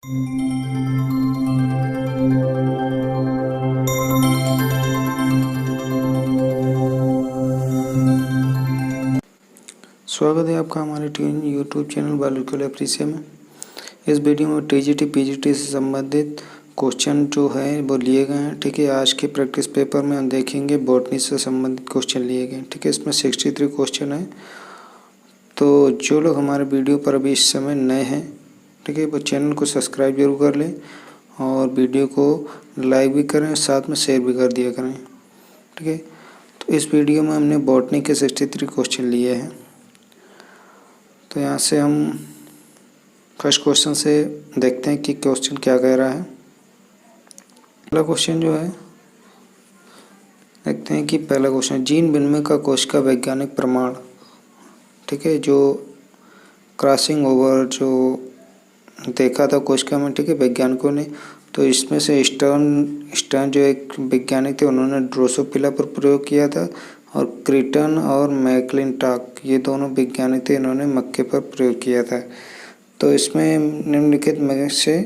स्वागत है आपका हमारे यूट्यूब चैनल बायोलॉजिकल एप्रीशिए में। इस वीडियो में टीजीटी पीजीटी से संबंधित क्वेश्चन जो है वो लिए गए हैं। ठीक है, आज के प्रैक्टिस पेपर में हम देखेंगे बॉटनी से संबंधित क्वेश्चन लिए गए। ठीक है, इसमें 63 क्वेश्चन है। तो जो लोग हमारे वीडियो पर अभी इस समय नए हैं, ठीक है, वो चैनल को सब्सक्राइब जरूर कर लें और वीडियो को लाइक भी करें, साथ में शेयर भी कर दिया करें। ठीक है, तो इस वीडियो में हमने बॉटनी के 63 क्वेश्चन लिए हैं। तो यहाँ से हम फर्स्ट क्वेश्चन से देखते हैं कि क्वेश्चन क्या कह रहा है। पहला क्वेश्चन जो है, देखते हैं कि पहला क्वेश्चन, जीन विनिमय का कोश का वैज्ञानिक प्रमाण। ठीक है, जो क्रॉसिंग ओवर जो देखा था कोशिका में, ठीक है, वैज्ञानिकों ने, तो इसमें से स्टर्न जो एक वैज्ञानिक थे, उन्होंने ड्रोसोफिला पर प्रयोग किया था, और क्रिटन और मैकलिंटॉक ये दोनों वैज्ञानिक थे, इन्होंने मक्के पर प्रयोग किया था। तो इसमें निम्नलिखित में से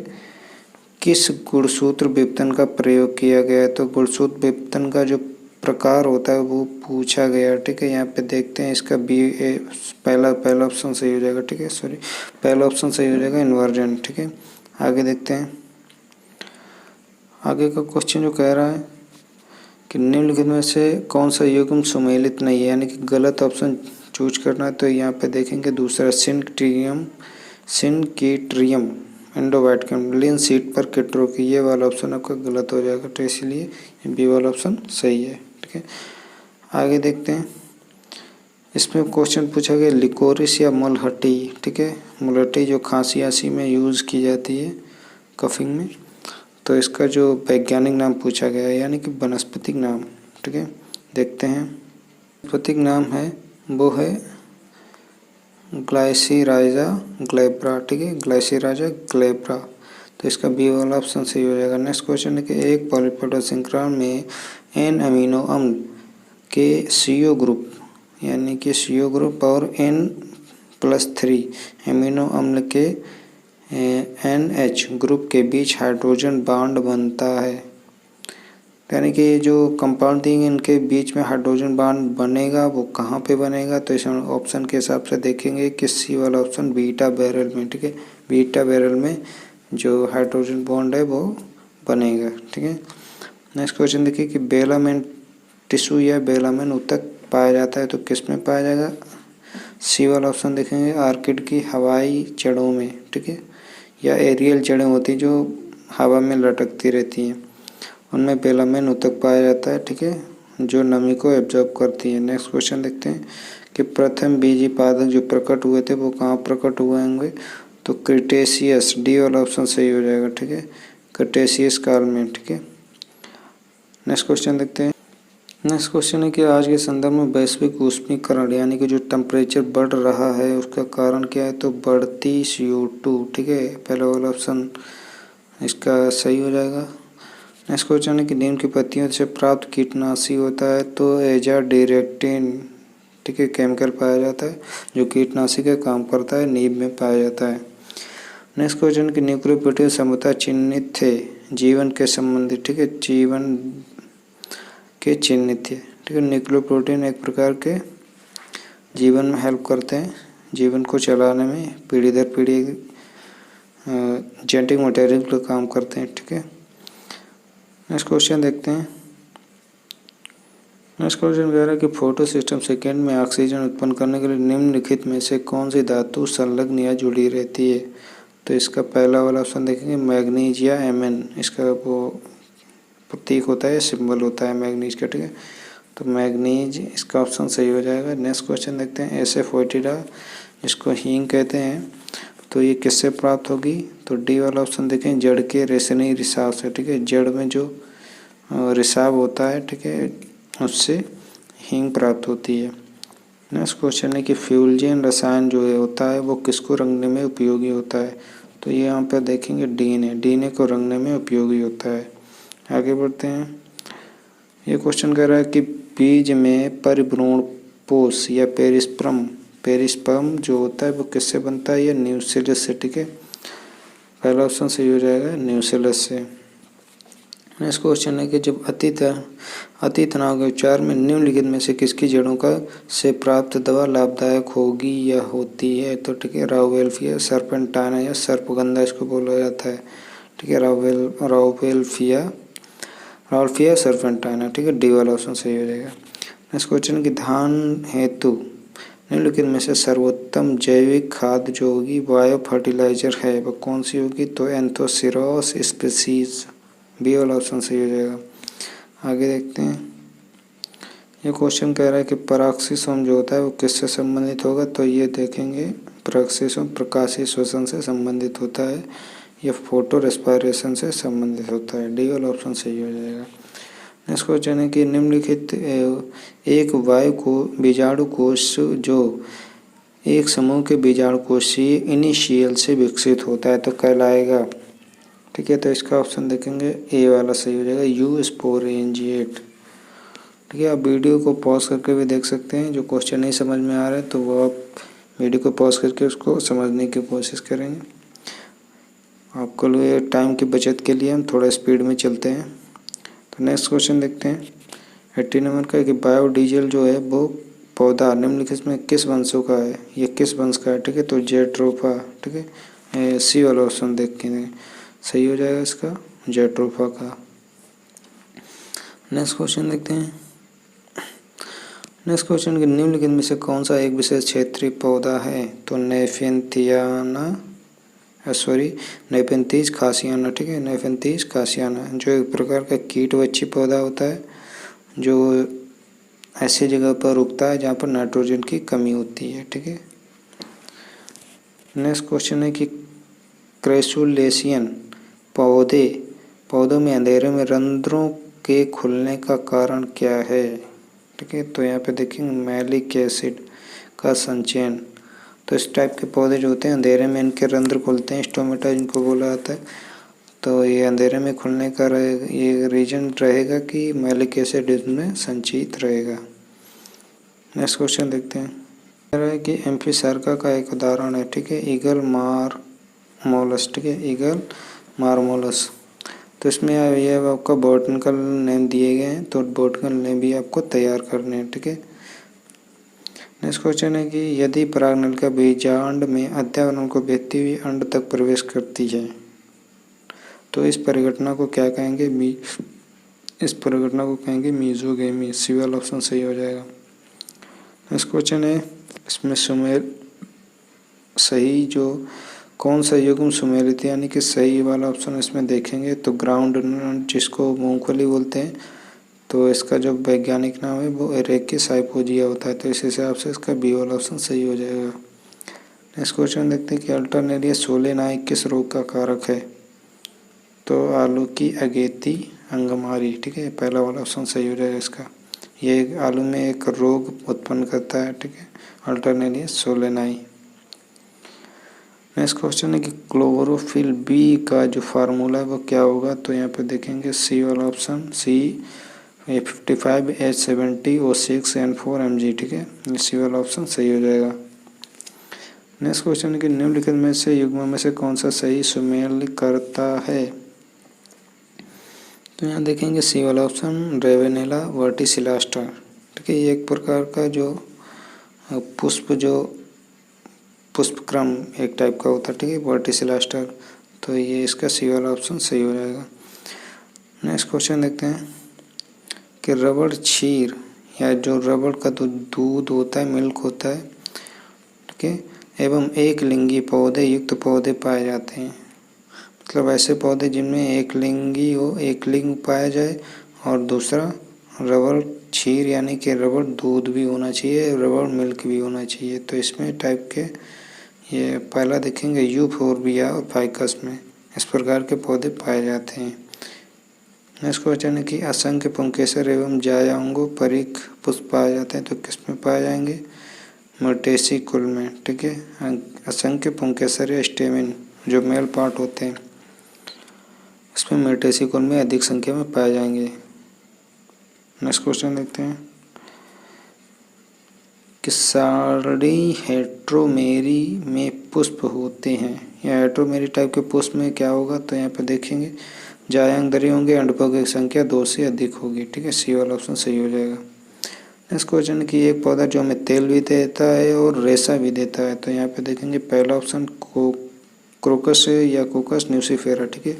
किस गुणसूत्र विपतन का प्रयोग किया गया है? तो गुणसूत्र विपतन का जो प्रकार होता है वो पूछा गया। ठीक है, यहाँ पे देखते हैं, इसका बी ए पहला ऑप्शन सही हो जाएगा। ठीक है, सॉरी, पहला ऑप्शन सही हो जाएगा, इन्वर्जन। ठीक है, आगे देखते हैं। आगे का क्वेश्चन जो कह रहा है कि निम्नलिखित में से कौन सा युग्म सुमेलित नहीं है, यानी कि गलत ऑप्शन चूज करना है। तो यहाँ पे देखेंगे दूसरा सिनकीट्रियम एंडोवाइटकम लिन सीट पर किट्रोकी, ये वाला ऑप्शन आपका गलत हो जाएगा। तो इसलिए बी वाला ऑप्शन सही है। ठीक है, आगे देखते हैं। इसमें क्वेश्चन पूछा गया लिकोरिस या मुलहट्टी। ठीक है, मुलहट्टी जो खांसी में यूज़ की जाती है कफिंग में, तो इसका जो वैज्ञानिक नाम पूछा गया है, यानी कि वनस्पतिक नाम। ठीक है, देखते हैं। वनस्पतिक नाम है वो है ग्लाइसिराइजा ग्लेब्रा। ठीक है, ग्लाइसिराइजा ग्लेब्रा, तो इसका बी वाला ऑप्शन सही हो जाएगा। नेक्स्ट क्वेश्चन है कि एक पॉलीपेप्टाइड श्रृंखला में एन अमीनो अम्ल के CO ग्रुप, यानी कि CO ग्रुप और N+3 अमीनो अम्ल के NH ग्रुप के बीच हाइड्रोजन बॉन्ड बनता है। यानी कि ये जो कंपाउंड दिए इनके बीच में हाइड्रोजन बॉन्ड बनेगा, वो कहाँ पे बनेगा? तो इस ऑप्शन के हिसाब से देखेंगे कि सी वाला ऑप्शन बीटा बैरल में। ठीक है, बीटा बैरल में जो हाइड्रोजन बॉन्ड है वो बनेगा। ठीक है, नेक्स्ट क्वेश्चन देखिए कि बेलामेन टिश्यू या बेलामेन ऊतक पाया जाता है, तो किस में पाया जाएगा? सी वाला ऑप्शन देखेंगे, आर्किड की हवाई जड़ों में। ठीक है, या एरियल जड़ें होती जो हवा में लटकती रहती हैं, उनमें बेलामेन ऊतक पाया जाता है। ठीक है, जो नमी को एब्जॉर्ब करती है। नेक्स्ट क्वेश्चन देखते हैं कि प्रथम बीजी पादप जो प्रकट हुए थे वो कहाँ प्रकट हुए होंगे? तो क्रिटेशियस, डी वाला ऑप्शन सही हो जाएगा। ठीक है, क्रिटेशियस काल में। ठीक है, नेक्स्ट क्वेश्चन देखते हैं। नेक्स्ट क्वेश्चन है कि आज के संदर्भ में वैश्विक ऊष्मीकरण, यानी कि जो टेम्परेचर बढ़ रहा है उसका कारण क्या है? तो बढ़ती CO2। ठीक है, पहला वाला ऑप्शन इसका सही हो जाएगा। नेक्स्ट क्वेश्चन है कि नीम की पत्तियों से प्राप्त कीटनाशी होता है, तो एजाडिरेक्टिन, ठीक है, केमिकल पाया जाता है जो कीटनाशी का काम करता है, नीम में पाया जाता है। नेक्स्ट क्वेश्चन कि न्यूक्लियोप्रोटीन समता चिन्हित थे जीवन के संबंधित। ठीक है, जीवन के चिन्हित थे। ठीक है, न्यूक्लियोप्रोटीन एक प्रकार के जीवन में हेल्प करते हैं, जीवन को चलाने में, पीढ़ी दर पीढ़ी जेनेटिक मटेरियल का काम करते हैं। ठीक है, नेक्स्ट क्वेश्चन देखते हैं। नेक्स्ट क्वेश्चन कह रहा है कि फोटो सिस्टम सेकेंड में ऑक्सीजन उत्पन्न करने के लिए निम्नलिखित में से कौन सी धातु संलग्न या जुड़ी रहती है? तो इसका पहला वाला ऑप्शन देखेंगे, मैग्नीज या Mn, इसका वो प्रतीक होता है, सिंबल होता है मैग्नीज का। ठीक है, तो मैग्नीज इसका ऑप्शन सही हो जाएगा। नेक्स्ट क्वेश्चन देखते हैं। SF-फोएटिडा जिसको हींग कहते हैं, तो ये किससे प्राप्त होगी? तो डी वाला ऑप्शन देखें, जड़ के रेशनी रिसाव से। ठीक है, जड़ में जो रिसाव होता है, ठीक है, उससे हींग प्राप्त होती है। नेक्स्ट क्वेश्चन है कि फ्यूलजेन रसायन जो है होता है वो किसको रंगने में उपयोगी होता है? तो ये यहाँ पर देखेंगे DNA को रंगने में उपयोगी होता है। आगे बढ़ते हैं। ये क्वेश्चन कह रहा है कि बीज में परिभ्रूणपोष या पेरिस्पर्म जो होता है वो किससे बनता है? या न्यूक्लियस से। ठीक है, पहला ऑप्शन सही हो जाएगा न्यूसेलस से। नेक्स्ट क्वेश्चन है कि जब अति तनाव के उपचार में निम्नलिखित में से किसकी जड़ों का से प्राप्त दवा लाभदायक होगी या होती है? तो ठीक है, राउवेल्फिया, सर्पेंटाइना या सर्पगंधा इसको बोला जाता है। ठीक है, राउवेल्फिया सर्पेंटाइना। ठीक है, डी वाला ऑप्शन सही हो जाएगा। नेक्स्ट क्वेश्चन कि धान हेतु निम्नलिखित में से सर्वोत्तम जैविक खाद जो होगी बायो फर्टिलाइजर है वह कौन सी होगी? तो एंथोसिरॉस स्पीसीज, बी वाला ऑप्शन सही हो जाएगा। आगे देखते हैं, ये क्वेश्चन कह रहा है कि पराक्सीसोम जो होता है वो किससे संबंधित होगा? तो ये देखेंगे, पराक्सीसोम प्रकाशीय श्वसन से संबंधित होता है, यह फोटो रेस्पिरेशन से संबंधित होता है। डी वाला ऑप्शन सही हो जाएगा। नेक्स्ट क्वेश्चन है कि निम्नलिखित एक वायु को बीजाणु कोष जो एक समूह के बीजाणु कोशीय इनिशियल से विकसित होता है तो कहलाएगा? ठीक है, तो इसका ऑप्शन देखेंगे, ए वाला सही हो जाएगा, यू स्पोरेंजिएट। ठीक है, आप वीडियो को पॉज करके भी देख सकते हैं। जो क्वेश्चन नहीं समझ में आ रहा है तो वो आप वीडियो को पॉज करके उसको समझने की कोशिश करेंगे। आपको लिए टाइम की बचत के लिए हम थोड़ा स्पीड में चलते हैं। तो नेक्स्ट क्वेश्चन देखते हैं 80 नंबर का कि बायोडीजल जो है वो पौधा निम्नलिखित में किस वंशों का है? ये किस वंश का है? ठीक है, तो जेट्रोफा। ठीक है, सी वाला ऑप्शन देख के सही हो जाएगा इसका, जेट्रोफा का। नेक्स्ट क्वेश्चन देखते हैं। नेक्स्ट क्वेश्चन कि निम्नलिखित में से कौन सा एक विशेष क्षेत्रीय पौधा है? तो नेफेंथीज खासियाना। ठीक है, नेफेंथीज खासियाना जो एक प्रकार का कीटवच्छी पौधा होता है जो ऐसी जगह पर उगता है जहाँ पर नाइट्रोजन की कमी होती है। ठीक है, नेक्स्ट क्वेश्चन है कि क्रेसुलेशियन पौधों में अंधेरे में रंध्रों के खुलने का कारण क्या है? ठीक है, तो यहाँ पे देखेंगे मैलिक एसिड का संचयन। तो इस टाइप के पौधे जो होते हैं अंधेरे में इनके रंध्र खुलते हैं, स्टोमेटा जिनको बोला जाता है। तो ये अंधेरे में खुलने का ये रीजन रहेगा कि मैलिक एसिड इसमें संचित रहेगा। नेक्स्ट क्वेश्चन देखते हैं, कह रहा है कि एम्फीसार्का का एक उदाहरण है। ठीक है, ईगल मार्मोलस। ठीक है, ईगल मार्मोलस। तो इसमें ये आपका बॉटनिकल नेम दिए गए हैं, तो बॉटनिकल नेम भी आपको तैयार करने हैं। ठीक है, नेक्स्ट क्वेश्चन है कि यदि परागनलिका बीजांड में अद्यावरण को भेजती हुई अंड तक प्रवेश करती है तो इस परिघटना को क्या कहेंगे? इस परिघटना को कहेंगे मीजोगेमी। सी वाला ऑप्शन सही हो जाएगा। नेक्स्ट क्वेश्चन है, इसमें सही जो कौन सा युग्म सुमेलित यानी कि सही वाला ऑप्शन इसमें देखेंगे तो ग्राउंड नट जिसको मूंगफली बोलते हैं, तो इसका जो वैज्ञानिक नाम है वो एरेकिस हाइपोजिया होता है। तो इस हिसाब से इसका बी वाला ऑप्शन सही हो जाएगा। नेक्स्ट क्वेश्चन देखते हैं कि अल्टरनेरिया सोलेनाई किस रोग का कारक है? तो आलू की अगेती अंगमारी। ठीक है, पहला वाला ऑप्शन सही हो जाएगा इसका। ये आलू में एक रोग उत्पन्न करता है। ठीक है, अल्टरनेरिया सोलेनाई। नेक्स्ट क्वेश्चन है कि क्लोरोफिल बी का जो फार्मूला है वो क्या होगा? तो यहाँ पे देखेंगे सी वाला ऑप्शन, C55H70O6N4Mg। ठीक है, सी वाला ऑप्शन सही हो जाएगा। नेक्स्ट क्वेश्चन है कि निम्नलिखित में से युग्म में से कौन सा सही सुमेल करता है? तो यहाँ देखेंगे सी वाला ऑप्शन, रेवेनेला वर्टिसिलास्टा। ठीक है, ये एक प्रकार का जो पुष्पक्रम एक टाइप का होता है। ठीक है, वर्टिसिलास्टा। तो ये इसका सी वाला ऑप्शन सही हो जाएगा। नेक्स्ट क्वेश्चन देखते हैं कि रबड़ क्षीर या जो रबड़ का दूध होता है, मिल्क होता है। ठीक है, एवं एक लिंगी पौधे युक्त पौधे पाए जाते हैं। मतलब ऐसे पौधे जिनमें एक लिंगी हो, एक लिंग पाया जाए, और दूसरा रबड़ क्षीर यानी कि रबड़ दूध भी होना चाहिए, रबड़ मिल्क भी होना चाहिए। तो इसमें टाइप के ये पहला देखेंगे यूफोर्बिया और फाइकस में इस प्रकार के पौधे पाए जाते हैं। नेक्स्ट क्वेश्चन है कि असंख्य पुंकेसर एवं जायांगो परिक पुष्प पाए जाते हैं, तो किस में पाए जाएंगे? मर्टेसी कुल में। ठीक है, असंख्य पुंकेसर या स्टेमिन जो मेल पार्ट होते हैं इसमें मर्टेसी कुल में अधिक संख्या में पाए जाएंगे। नेक्स्ट क्वेश्चन देखते हैं कि साड़ी हेट्रोमेरी में पुष्प होते हैं या हेटेरोमेरी टाइप के पुष्प में क्या होगा, तो यहाँ पे देखेंगे जायांग होंगे, अंडकों की संख्या 2 से अधिक होगी। ठीक है, सी वाला ऑप्शन सही हो जाएगा। नेक्स्ट क्वेश्चन कि एक पौधा जो हमें तेल भी देता है और रेशा भी देता है, तो यहाँ पे देखेंगे पहला ऑप्शन क्रोकस है या कोकस न्यूसीफेरा। ठीक है,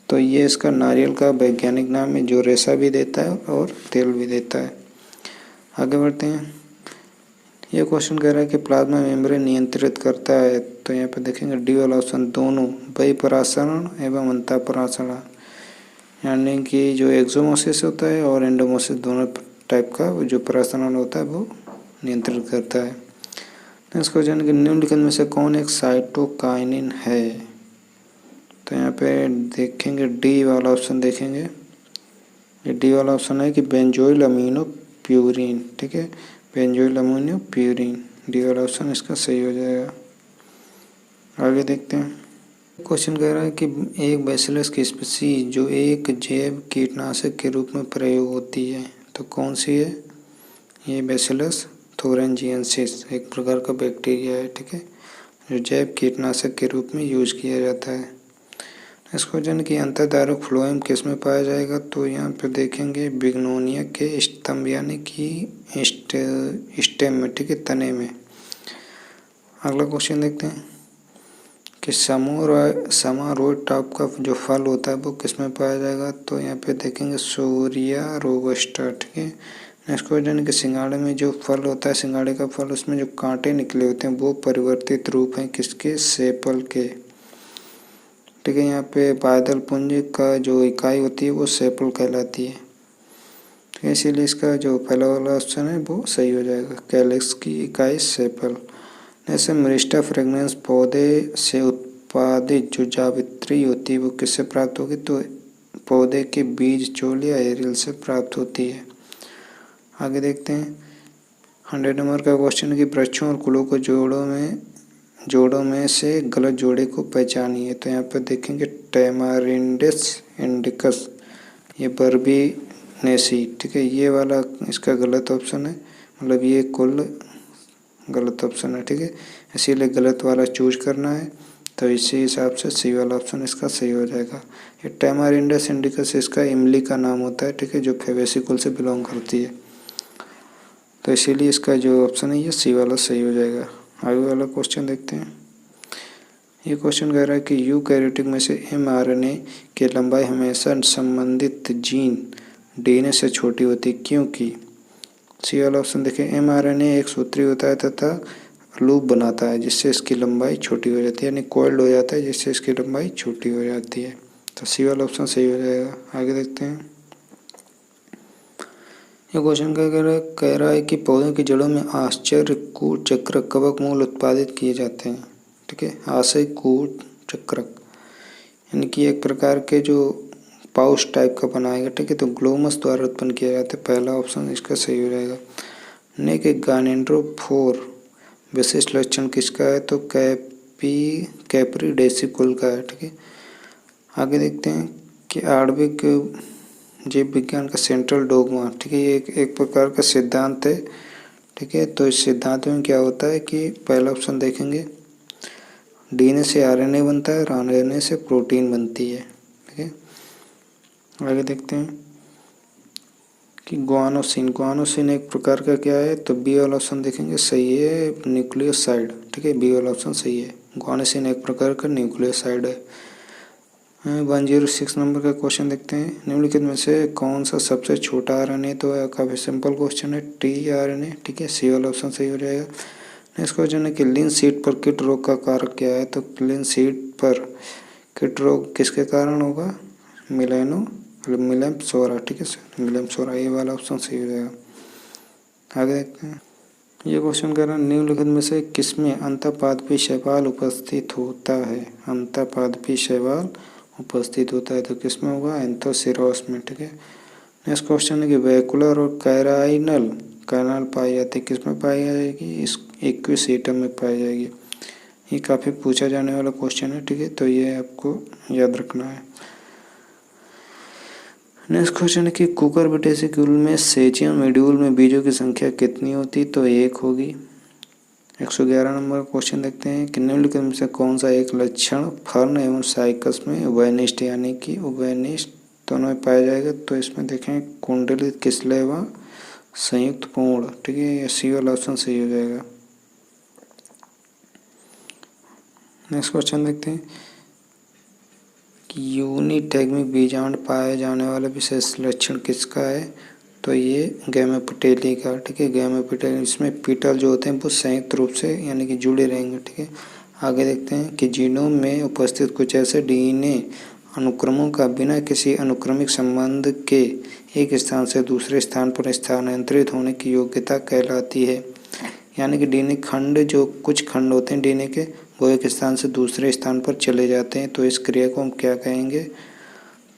तो ये इसका नारियल का वैज्ञानिक नाम है जो रेशा भी देता है और तेल भी देता है। आगे बढ़ते हैं। ये क्वेश्चन कह रहा है कि प्लाज्मा मेम्ब्रेन नियंत्रित करता है, तो यहाँ पे देखेंगे डी वाला ऑप्शन दोनों, बहिःपरासरण एवं अंतःपरासरण, यानी कि जो एक्सोमोसिस होता है और एंडोमोसिस दोनों टाइप का जो परासरण होता है वो नियंत्रित करता है। नेक्स्ट क्वेश्चन कि निम्नलिखित में से कौन एक साइटोकाइनिन है, तो यहाँ पे देखेंगे डी वाला ऑप्शन देखेंगे, ये डी वाला ऑप्शन है कि बेंजोइल अमीनो प्यूरिन। ठीक है, बेंजोइल अमीनो प्यूरिन, डी वाला ऑप्शन इसका सही हो जाएगा। आगे देखते हैं। क्वेश्चन कह रहा है कि एक बैसिलस की स्पीशीज जो एक जैव कीटनाशक के रूप में प्रयोग होती है, तो कौन सी है, ये बैसिलस थोरेंजिएंसिस एक प्रकार का बैक्टीरिया है। ठीक है, जो जैव कीटनाशक के रूप में यूज किया जाता है। नेक्स्ट क्वेश्चन कि अंतःधारक फ्लोएम किस में पाया जाएगा, तो यहाँ पे देखेंगे बिग्नोनिया के स्तंभ यानी कि स्टेम में। ठीक है, तने में। अगला क्वेश्चन देखते हैं कि समारोह टाइप का जो फल होता है वो किस में पाया जाएगा, तो यहाँ पे देखेंगे सोरिया रोबस्टा। ठीक है, नेक्स्ट क्वेश्चन कि सिंघाड़े में जो फल होता है, सिंघाड़े का फल, उसमें जो कांटे निकले होते हैं वो परिवर्तित रूप हैं किसके, सेपल के। ठीक है, यहाँ पे बादल पुंज का जो इकाई होती है वो सेपल कहलाती है। ठीक है, इसीलिए इसका जो पहला वाला ऑप्शन है वो सही हो जाएगा, कैलेक्स की इकाई सेपल। जैसे मिरिस्टा फ्रेगनेंस पौधे से उत्पादित जो जावित्री होती है वो किससे प्राप्त होगी, तो पौधे के बीज चोल या एरियल से प्राप्त होती है। आगे देखते हैं। 100 नंबर का क्वेश्चन है कि वृक्षों और कुलों को जोड़ों में से गलत जोड़े को पहचानिए, तो यहाँ पर देखेंगे टैमारिंडिस इंडिकस, ये बर्बीनेसी। ठीक है, ये वाला इसका गलत ऑप्शन है, मतलब ये कुल गलत ऑप्शन है। ठीक है, इसीलिए गलत वाला चूज करना है, तो इसी हिसाब से सी वाला ऑप्शन इसका सही हो जाएगा। ये टैमारिंडस इंडिकस इसका इमली का नाम होता है। ठीक है, जो फेबेसी कुल से बिलोंग करती है, तो इसीलिए इसका जो ऑप्शन है ये सी वाला सही हो जाएगा। आगे वाला क्वेश्चन देखते हैं। ये क्वेश्चन कह रहा है कि यूकैरियोटिक में से mRNA की लंबाई हमेशा संबंधित जीन डीएनए से छोटी होती है, क्योंकि सी वाला ऑप्शन देखें, mRNA एक सूत्री होता है तथा लूप बनाता है जिससे इसकी लंबाई छोटी हो जाती है, यानी कॉइल्ड हो जाता है जिससे इसकी लंबाई छोटी हो जाती है, तो सी वाला ऑप्शन सही हो जाएगा। आगे देखते हैं। ये क्वेश्चन कह रहा है कि पौधों की जड़ों में आश्चर्य कूट चक्रक कवक मूल उत्पादित किए जाते हैं। ठीक है, आशय कूट चक्रक यानी कि एक प्रकार के जो पाउच टाइप का बनाएगा। ठीक है, तो ग्लोमस द्वारा उत्पन्न किया जाता है, पहला ऑप्शन इसका सही हो जाएगा। नेक गानेंड्रोफोर विशिष्ट लक्षण किसका है, तो कैप्रीडेसी कुल का है। ठीक है, आगे देखते हैं कि आणविक जीव विज्ञान का सेंट्रल डोगमा। ठीक है, ये एक प्रकार का सिद्धांत है। ठीक है, तो इस सिद्धांत में क्या होता है कि पहला ऑप्शन देखेंगे डीएनए से आरएनए बनता है और आरएनए से प्रोटीन बनती है। ठीक है, आगे देखते हैं कि ग्वानोसिन एक प्रकार का क्या है, तो बी वाला ऑप्शन देखेंगे सही है, न्यूक्लियोसाइड। ठीक है, बी वाला ऑप्शन सही है, ग्वानोसिन एक प्रकार का न्यूक्लियोसाइड है। 106 नंबर का क्वेश्चन देखते हैं। निम्नलिखित में से कौन सा सबसे छोटा आरएनए, तो काफ़ी सिंपल क्वेश्चन है, टीआरएनए। ठीक है, सी वाला ऑप्शन सही हो जाएगा। नेक्स्ट क्वेश्चन है कि लिनसीड पर कीट रोग का कारक क्या है, तो लिनसीड पर कीट रोग किसके कारण होगा, मिलेम्पसोरा। ठीक है, मिलेम्पसोरा, ये वाला ऑप्शन सही हो जाएगा। आगे देखते हैं। ये क्वेश्चन कह रहा है निम्नलिखित में से किसमें अंतःपादपी शैवाल उपस्थित होता है, अंतःपादपी शैवाल उपस्थित होता है, तो किसमें होगा, एंथोसिरोस में। ठीक है, नेक्स्ट क्वेश्चन है कि वैकुलर और कैराइनल कैनाल पाई जाती है, किसमें पाई जाएगी, इस इक्विसेटम में पाई जाएगी। ये काफ़ी पूछा जाने वाला क्वेश्चन है। ठीक है, तो ये आपको याद रखना है। नेक्स्ट क्वेश्चन है कि कुकुरबिटेसी कुल में सेचियम मॉड्यूल में बीजों की संख्या कितनी होती, तो 1 होगी। 111 नंबर का क्वेश्चन देखते हैं कि निम्नलिखित में से कौन सा एक लक्षण फर्न एवं साइकस में उभयनिष्ठ यानी कि उभयनिष्ठ दोनों में पाया जाएगा। तो इसमें देखें कुंडलित किसलय व संयुक्त पूर्ण, ठीक है, ये सी वाला ऑप्शन सही हो जाएगा। नेक्स्ट क्वेश्चन देखते हैं कि यूनिटैग्मिक बीजांड पाए जाने वाला विशेष लक्षण किसका है। तो ये गैमेपिटेली का, ठीक है, गैमेपिटेली। इसमें पीटल जो होते हैं वो संयुक्त रूप से यानी कि जुड़े रहेंगे, ठीक है। आगे देखते हैं कि जीनोम में उपस्थित कुछ ऐसे डीएनए अनुक्रमों का बिना किसी अनुक्रमिक संबंध के एक स्थान से दूसरे स्थान पर स्थानांतरित होने की योग्यता कहलाती है। यानी कि डीएनए खंड, जो कुछ खंड होते हैं डीएनए के, वो एक स्थान से दूसरे स्थान पर चले जाते हैं। तो इस क्रिया को हम क्या कहेंगे।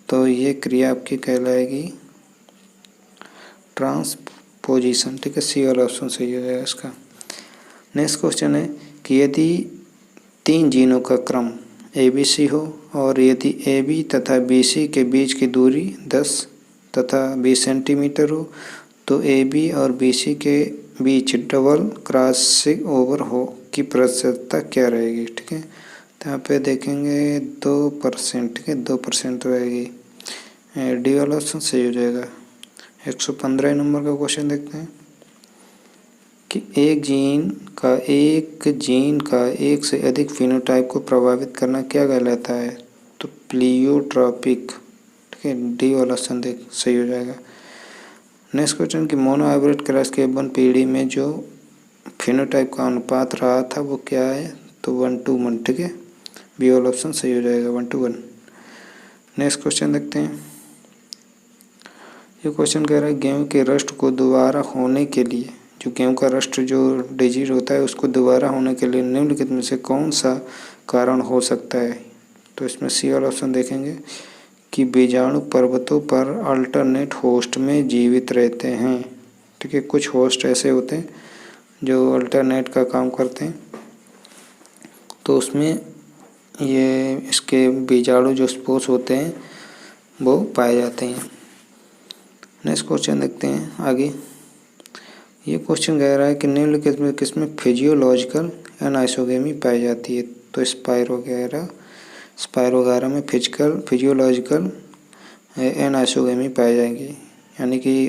तो ये क्रिया आपकी कहलाएगी ट्रांसपोजिशन, ठीक है, सी वाला ऑप्शन सही हो जाएगा इसका। नेक्स्ट क्वेश्चन है कि यदि 3 जीनों का क्रम ABC हो और यदि AB तथा BC के बीच की दूरी 10 तथा 20 सेंटीमीटर हो तो AB और BC के बीच डबल क्रॉसिंग ओवर हो की प्रतिशतता क्या रहेगी, ठीक है। तो यहाँ पे देखेंगे 2%, ठीक है, 2% रहेगी। डी वाला ऑप्शन सही हो जाएगा। 115 नंबर का क्वेश्चन देखते हैं कि एक जीन का एक से अधिक फिनोटाइप को प्रभावित करना क्या कहलाता है। तो प्लियोट्रॉपिक, ठीक है, डी वाला ऑप्शन सही हो जाएगा। नेक्स्ट क्वेश्चन कि मोनो हाइब्रिड क्रॉस के वन पीढ़ी में जो फिनोटाइप का अनुपात रहा था वो क्या है। तो 1:1, ठीक है, बी वाला ऑप्शन सही हो जाएगा, 1:1। नेक्स्ट क्वेश्चन देखते हैं। ये क्वेश्चन कह रहा है गेहूं के रस्ट को दोबारा होने के लिए, जो गेहूं का रस्ट जो डिजीज होता है उसको दोबारा होने के लिए निम्नलिखित में से कौन सा कारण हो सकता है। तो इसमें सी वाला ऑप्शन देखेंगे कि बीजाणु पर्वतों पर अल्टरनेट होस्ट में जीवित रहते हैं, ठीक है। कुछ होस्ट ऐसे होते हैं जो अल्टरनेट का काम करते हैं, तो उसमें ये इसके बीजाणु जो स्पोर्स होते हैं वो पाए जाते हैं। नेक्स्ट क्वेश्चन देखते हैं आगे। ये क्वेश्चन कह रहा है कि निम्नलिखित में किसमें फिजियोलॉजिकल एनाइसोगेमी पाई जाती है। तो स्पायरोगारा में फिजियोलॉजिकल एनाइसोगेमी पाई जाएंगी, यानी कि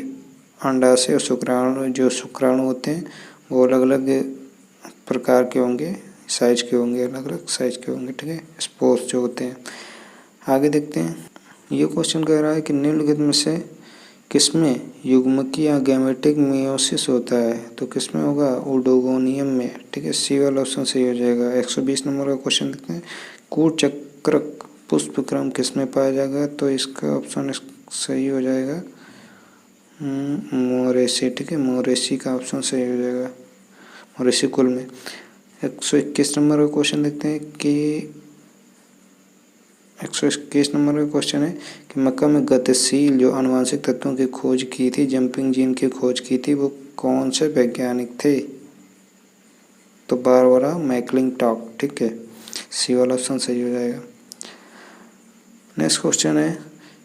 अंडाशय और शुक्राणु होते हैं वो अलग अलग प्रकार के होंगे, साइज के होंगे, अलग अलग साइज के होंगे, ठीक है, स्पोर्स जो होते हैं। आगे देखते हैं। ये क्वेश्चन कह रहा है कि निम्नलिखित में से किसमें युग्मकीय या गैमेटिक मियोसिस होता है। तो किसमें होगा, ओडोगोनियम में, ठीक है, सी वाला ऑप्शन सही हो जाएगा। 120 नंबर का क्वेश्चन देखते हैं। कूट चक्रक पुष्पक्रम किसमें पाया जाएगा। तो इसका ऑप्शन सही हो जाएगा मोरेसी, ठीक है, मोरेसी का ऑप्शन सही हो जाएगा, मोरेसी कुल में। 121 नंबर का क्वेश्चन देखते हैं कि 121 नंबर का क्वेश्चन है कि मक्का में गतिशील जो आनुवंशिक तत्वों की खोज की थी, जंपिंग जीन की खोज की थी, वो कौन से वैज्ञानिक थे। तो बारबरा मैकलिंटॉक, ठीक है, सी वाला ऑप्शन सही हो जाएगा। नेक्स्ट क्वेश्चन है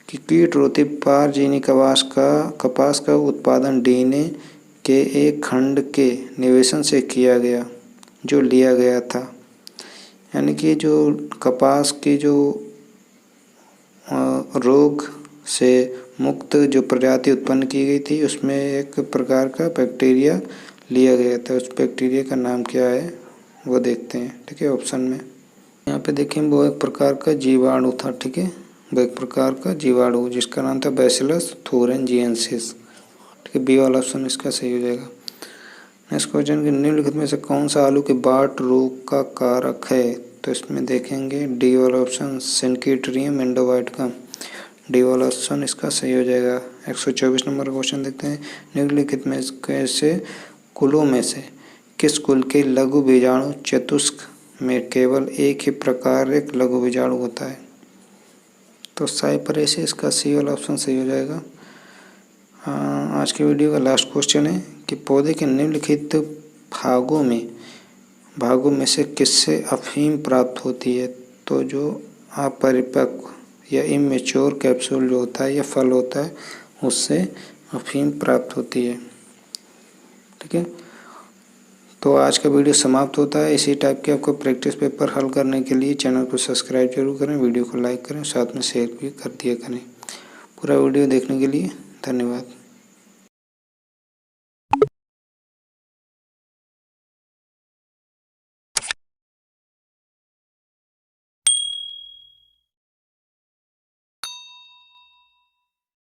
कि कीट रोधी पारजीवी कपास का उत्पादन डीएनए के एक खंड के निवेशन से किया गया जो लिया गया था। यानी कि जो कपास की जो रोग से मुक्त जो प्रजाति उत्पन्न की गई थी उसमें एक प्रकार का बैक्टीरिया लिया गया था। उस बैक्टीरिया का नाम क्या है वो देखते हैं, ठीक है, ऑप्शन में। यहाँ पे देखें वो एक प्रकार का जीवाणु था, ठीक है, वो एक प्रकार का जीवाणु जिसका नाम था बैसिलस थूरिंजिएंसिस, ठीक है, बी वाला ऑप्शन इसका सही हो जाएगा। नेक्स्ट क्वेश्चन कि निम्नलिखित में से कौन सा आलू के बाट रोग का कारक है। तो इसमें देखेंगे डी वाला ऑप्शन सिनकीट्रियम एंडोवाइटकम, डी वाला ऑप्शन इसका सही हो जाएगा। 124 नंबर का क्वेश्चन देखते हैं। निम्नलिखित में कैसे कुलों में से किस कुल के लघु बीजाणु चतुष्क में केवल एक ही प्रकार एक लघु बीजाणु होता है। तो साइपरेसी इसका सी वाला ऑप्शन सही हो जाएगा। आज के वीडियो का लास्ट क्वेश्चन है कि पौधे के निम्नलिखित भागों में से किससे अफीम प्राप्त होती है। तो जो अपरिपक्व या इमेच्योर कैप्सूल जो होता है या फल होता है उससे अफीम प्राप्त होती है, ठीक है। तो आज का वीडियो समाप्त होता है। इसी टाइप के आपको प्रैक्टिस पेपर हल करने के लिए चैनल को सब्सक्राइब जरूर करें, वीडियो को लाइक करें, साथ में शेयर भी कर दिया करें। पूरा वीडियो देखने के लिए धन्यवाद।